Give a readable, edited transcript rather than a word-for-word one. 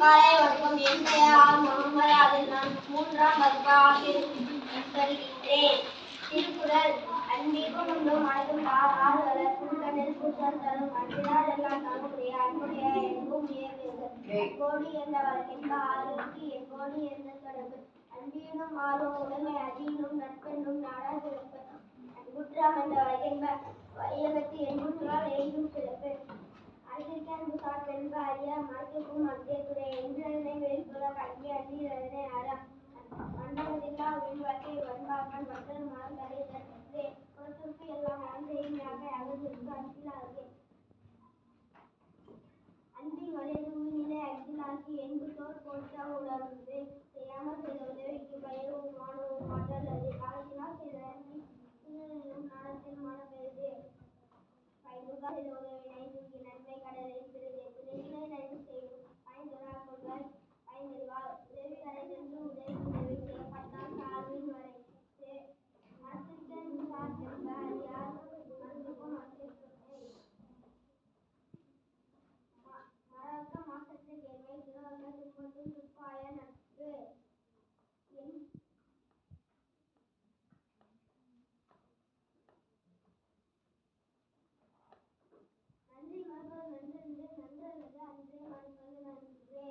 காலை வணக்கம். என் பெயர் முகமது ஆதில். நான் 3ஆம் வகுப்பு ஆசிரியர். திருக்குறள். அன்பிற்கும் உண்டும் மனதும் ஆறு வளர்க்கும் கண்ணில் குற்றம் தரும் அன்பினால் எல்லாம் தன்னுடைய அன்புடைய எங்கும் உயர்வு எங்கோடி என்ற வழக்கென்ப ஆறுக்கு எங்கோடி என்ற தொடர்பு அன்பினும் ஆறும் உடைமை அடியினும் நட்பென்னும் நாடா சிறப்பு அன்புற்றாம் என்ற வழக்கென்ப வையகத்து என்புற்றால் எய்தும் சிறப்பு அன்பிற்கு அன்பு சார்பென்ப அறியா மனத்திற்கும் அங்கே துறை என்றதனை வேறுபட கல்வி அன்றி அதனை அறா மண்டலத்தில்லா வாழ்க்கை வன்பார்கள் மற்றொரு மனம் தடையதற்கு பொறுத்திற்கு எல்லாம் மனதையும் யாக்கை அகத்திற்கு அன்பிலாகே அன்பின் வலியது உயிரினை அகிலாக்கி என்புத்தோர் போற்ற உணர்ந்து செய்யாமல் செய்த உதவிக்கு பயவும் மாணவும் மாற்றல் அது காலத்தினால் செய்த அன்பி நாணத்தில் மாணப்பெறுது பயனுகா செய்த உதவினை தூக்கி நன்மை கடலில் பெறுது உதவினை நன்மை செய்யும் பயந்துறார் கொள்வார் பயந்தறிவார் உதவி வரை சென்று உதவி செய்யப்பட்டால் சார்பின் வரை மனத்திற்கு சார்பென்ப யார் மனத்துக்கும் மறக்க மாசற்ற கேள்மை திருவங்க துன்பத்தும் துப்பாய நட்பு நன்றி மறுப்பது நன்றென்று நன்றல்லது அன்றே மறுப்பது நன்றே